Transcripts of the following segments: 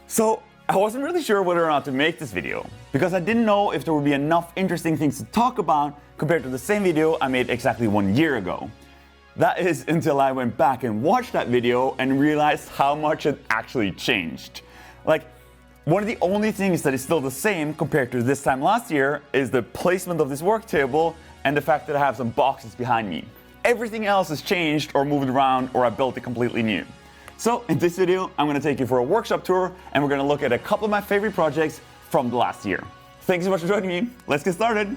So I wasn't really sure whether or not to make this video because I didn't know if there would be enough interesting things to talk about compared to the same video I made exactly 1 year ago. That is until I went back and watched that video and realized how much it actually changed. Like, one of the only things that is still the same compared to this time last year is the placement of this work table and the fact that I have some boxes behind me. Everything else has changed or moved around or I built it completely new. So in this video, I'm going to take you for a workshop tour and we're going to look at a couple of my favorite projects from the last year. Thanks so much for joining me. Let's get started.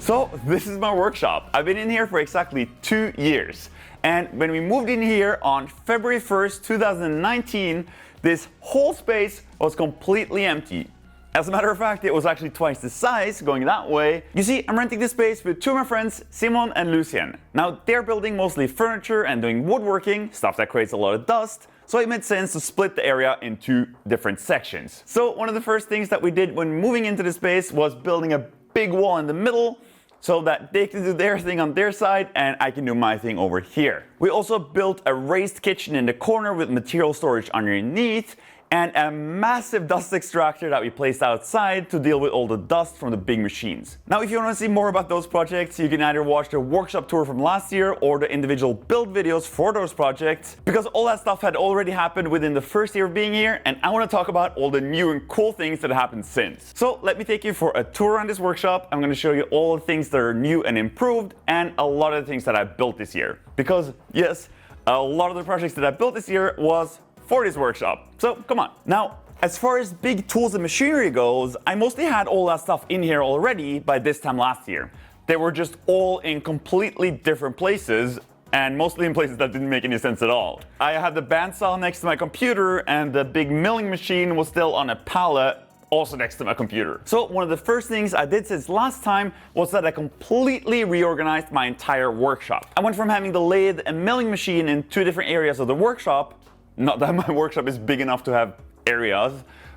So this is my workshop. I've been in here for exactly 2 years. And when we moved in here on February 1st, 2019, this whole space was completely empty. As a matter of fact, it was actually twice the size going that way. You see, I'm renting this space with two of my friends, Simon and Lucien. Now, they're building mostly furniture and doing woodworking, stuff that creates a lot of dust. So it made sense to split the area in 2 different sections. So one of the first things that we did when moving into the space was building a big wall in the middle, so that they can do their thing on their side and I can do my thing over here. We also built a raised kitchen in the corner with material storage underneath and a massive dust extractor that we placed outside to deal with all the dust from the big machines. Now, if you want to see more about those projects, you can either watch the workshop tour from last year or the individual build videos for those projects, because all that stuff had already happened within the first year of being here, and I want to talk about all the new and cool things that happened since. So let me take you for a tour around this workshop. I'm going to show you all the things that are new and improved, and a lot of the things that I built this year. Because yes, a lot of the projects that I built this year was for this workshop. So come on. Now, as far as big tools and machinery goes, I mostly had all that stuff in here already by this time last year. They were just all in completely different places and mostly in places that didn't make any sense at all. I had the bandsaw next to my computer and the big milling machine was still on a pallet also next to my computer. So one of the first things I did since last time was that I completely reorganized my entire workshop. I went from having the lathe and milling machine in 2 different areas of the workshop. Not that my workshop is big enough to have areas,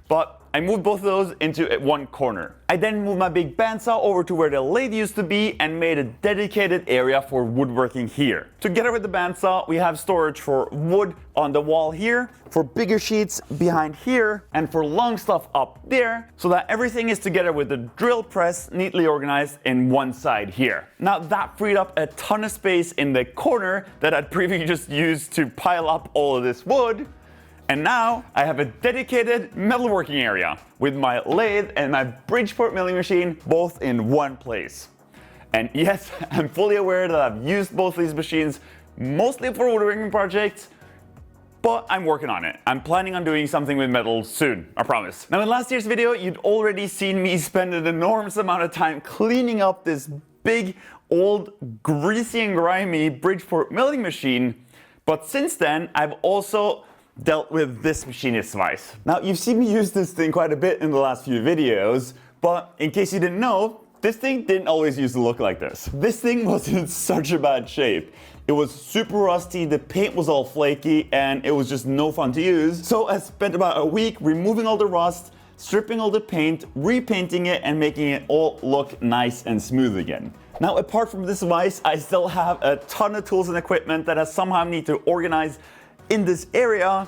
but I moved both of those into one corner. I then moved my big bandsaw over to where the lathe used to be and made a dedicated area for woodworking here. Together with the bandsaw, we have storage for wood on the wall here, for bigger sheets behind here, and for long stuff up there, so that everything is together with the drill press neatly organized in one side here. Now that freed up a ton of space in the corner that I'd previously just used to pile up all of this wood. And now I have a dedicated metalworking area with my lathe and my Bridgeport milling machine both in one place. And yes, I'm fully aware that I've used both these machines mostly for woodworking projects, but I'm working on it. I'm planning on doing something with metal soon, I promise. Now in last year's video, you'd already seen me spend an enormous amount of time cleaning up this big, old, greasy and grimy Bridgeport milling machine. But since then, I've also dealt with this machinist device. Now, you've seen me use this thing quite a bit in the last few videos, but in case you didn't know, this thing didn't always used to look like this. This thing was in such a bad shape. It was super rusty, the paint was all flaky, and it was just no fun to use. So I spent about a week removing all the rust, stripping all the paint, repainting it, and making it all look nice and smooth again. Now, apart from this device, I still have a ton of tools and equipment that I somehow need to organize in this area.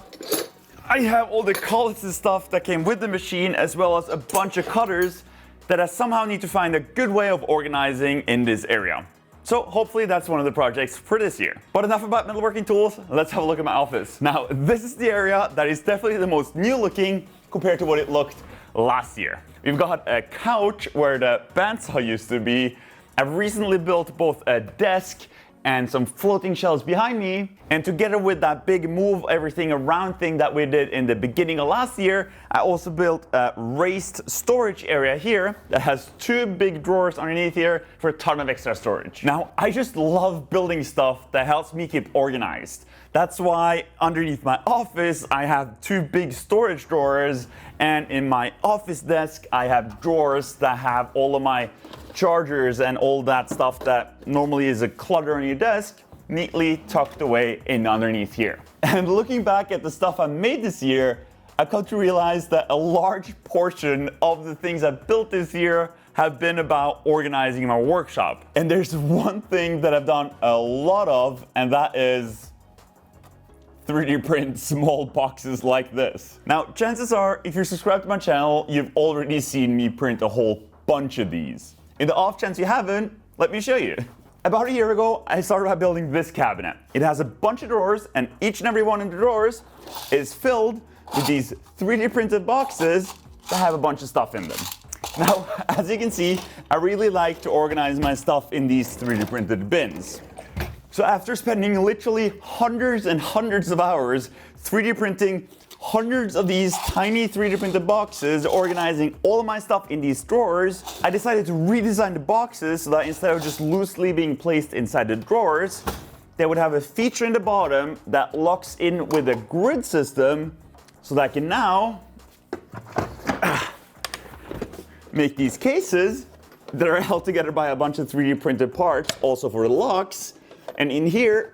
I have all the collets and stuff that came with the machine, as well as a bunch of cutters that I somehow need to find a good way of organizing in this area. So hopefully that's one of the projects for this year. But enough about metalworking tools, let's have a look at my office. Now, this is the area that is definitely the most new looking compared to what it looked last year. We've got a couch where the bandsaw used to be. I've recently built both a desk and some floating shelves behind me. And together with that big move everything around thing that we did in the beginning of last year, I also built a raised storage area here that has 2 big drawers underneath here for a ton of extra storage. Now, I just love building stuff that helps me keep organized. That's why underneath my office, I have 2 big storage drawers, and in my office desk, I have drawers that have all of my chargers and all that stuff that normally is a clutter on your desk, neatly tucked away in underneath here. And looking back at the stuff I made this year, I've come to realize that a large portion of the things I built this year have been about organizing my workshop. And there's one thing that I've done a lot of, and that is 3D print small boxes like this. Now, chances are, if you're subscribed to my channel, you've already seen me print a whole bunch of these. In the off chance you haven't, let me show you. About a year ago, I started by building this cabinet. It has a bunch of drawers, and each and every one of the drawers is filled with these 3D printed boxes that have a bunch of stuff in them. Now, as you can see, I really like to organize my stuff in these 3D printed bins. So after spending literally hundreds and hundreds of hours 3D printing hundreds of these tiny 3D printed boxes, organizing all of my stuff in these drawers, I decided to redesign the boxes so that instead of just loosely being placed inside the drawers, they would have a feature in the bottom that locks in with a grid system so that I can now make these cases that are held together by a bunch of 3D printed parts, also for the locks. And in here,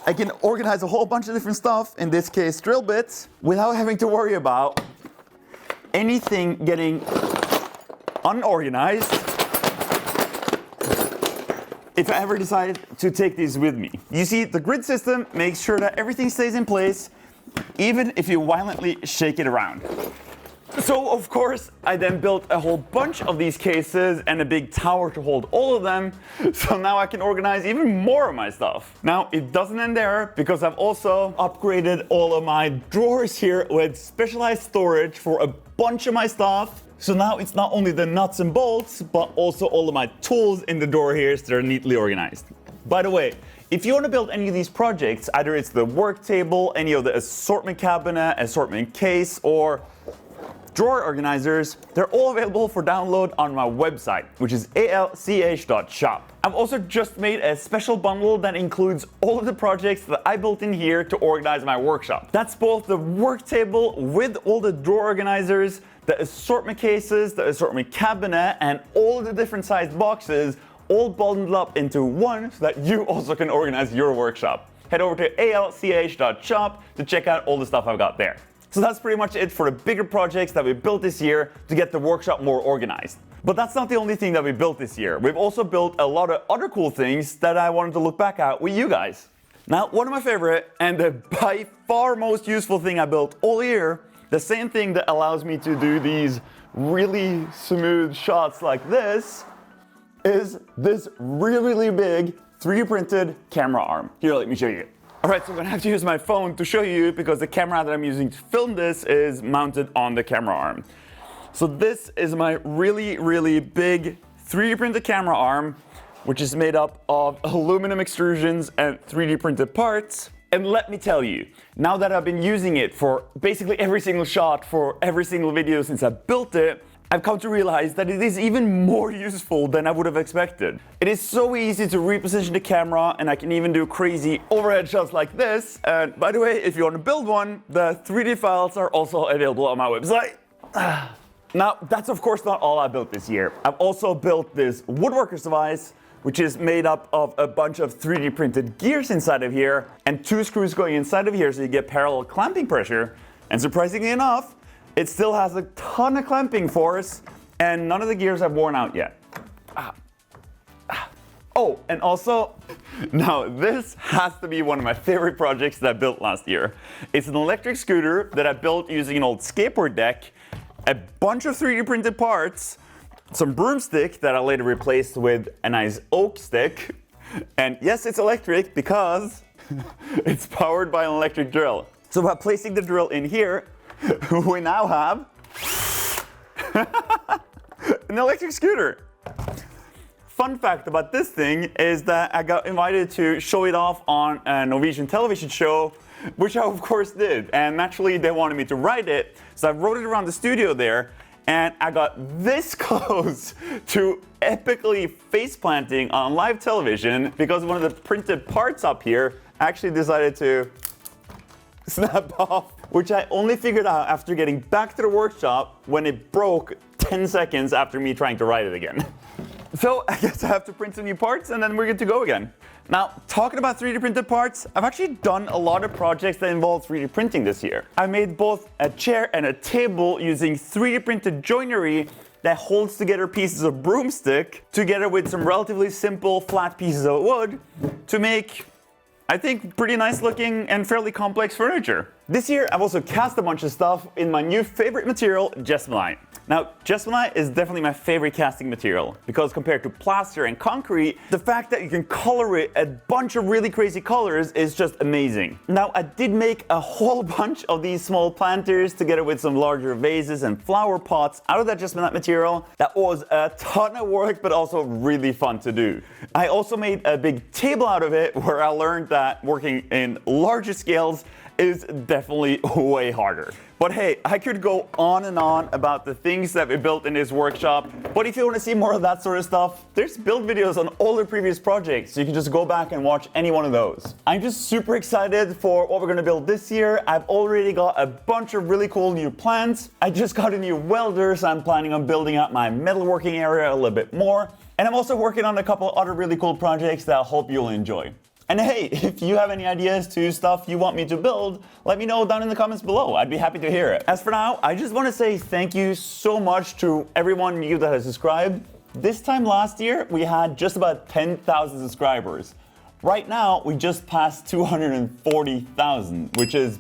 I can organize a whole bunch of different stuff, in this case drill bits, without having to worry about anything getting unorganized if I ever decide to take these with me. You see, the grid system makes sure that everything stays in place, even if you violently shake it around. So of course, I then built a whole bunch of these cases and a big tower to hold all of them, so now I can organize even more of my stuff. Now, it doesn't end there, because I've also upgraded all of my drawers here with specialized storage for a bunch of my stuff. So now it's not only the nuts and bolts, but also all of my tools in the drawer here that are neatly organized. By the way, if you want to build any of these projects, either it's the work table, any of the assortment cabinet, assortment case, or drawer organizers, they're all available for download on my website, which is alch.shop. I've also just made a special bundle that includes all of the projects that I built in here to organize my workshop. That's both the work table with all the drawer organizers, the assortment cases, the assortment cabinet, and all of the different sized boxes, all bundled up into one so that you also can organize your workshop. Head over to alch.shop to check out all the stuff I've got there. So that's pretty much it for the bigger projects that we built this year to get the workshop more organized. But that's not the only thing that we built this year. We've also built a lot of other cool things that I wanted to look back at with you guys. Now, one of my favorite and the by far most useful thing I built all year, the same thing that allows me to do these really smooth shots like this, is this really big 3D printed camera arm. Here, let me show you. Alright, so I'm gonna have to use my phone to show you because the camera that I'm using to film this is mounted on the camera arm. So this is my really big 3D printed camera arm, which is made up of aluminum extrusions and 3D printed parts. And let me tell you, now that I've been using it for basically every single shot for every single video since I built it, I've come to realize that it is even more useful than I would have expected. It is so easy to reposition the camera, and I can even do crazy overhead shots like this. And by the way, if you want to build one, the 3D files are also available on my website. Now, that's of course not all I built this year. I've also built this Woodworkers Device, which is made up of a bunch of 3D printed gears inside of here, and 2 screws going inside of here so you get parallel clamping pressure. And surprisingly enough, it still has a ton of clamping force, and none of the gears have worn out yet. Oh, and also, now this has to be one of my favorite projects that I built last year. It's an electric scooter that I built using an old skateboard deck, a bunch of 3D printed parts, some broomstick that I later replaced with a nice oak stick, and yes, it's electric because it's powered by an electric drill. So by placing the drill in here, we now have an electric scooter. Fun fact about this thing is that I got invited to show it off on a Norwegian television show, which I of course did. And naturally they wanted me to ride it, so I rode it around the studio there, and I got this close to epically face planting on live television because one of the printed parts up here actually decided to snap off, which I only figured out after getting back to the workshop when it broke 10 seconds after me trying to ride it again. So I guess I have to print some new parts and then we're good to go again. Now, talking about 3D printed parts, I've actually done a lot of projects that involve 3D printing this year. I made both a chair and a table using 3D printed joinery that holds together pieces of broomstick together with some relatively simple flat pieces of wood to make, I think, pretty nice looking and fairly complex furniture. This year I've also cast a bunch of stuff in my new favorite material, Jessamine. Now, Jessamine is definitely my favorite casting material because compared to plaster and concrete, the fact that you can color it a bunch of really crazy colors is just amazing. Now, I did make a whole bunch of these small planters together with some larger vases and flower pots out of that Jessamine material. That was a ton of work, but also really fun to do. I also made a big table out of it where I learned that working in larger scales is definitely way harder. But hey, I could go on and on about the things that we built in this workshop, but if you want to see more of that sort of stuff, there's build videos on all the previous projects, so you can just go back and watch any one of those. I'm just super excited for what we're going to build this year. I've already got a bunch of really cool new plans. I just got a new welder, so I'm planning on building out my metalworking area a little bit more. And I'm also working on a couple other really cool projects that I hope you'll enjoy. And hey, if you have any ideas to stuff you want me to build, let me know down in the comments below. I'd be happy to hear it. As for now, I just want to say thank you so much to everyone new that has subscribed. This time last year, we had just about 10,000 subscribers. Right now, we just passed 240,000, which is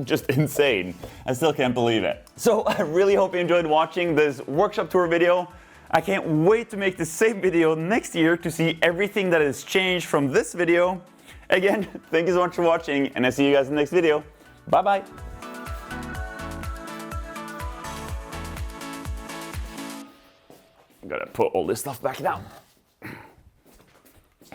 just insane. I still can't believe it. So I really hope you enjoyed watching this workshop tour video. I can't wait to make the same video next year to see everything that has changed from this video. Again, thank you so much for watching, and I'll see you guys in the next video. Bye bye. I'm gonna put all this stuff back down.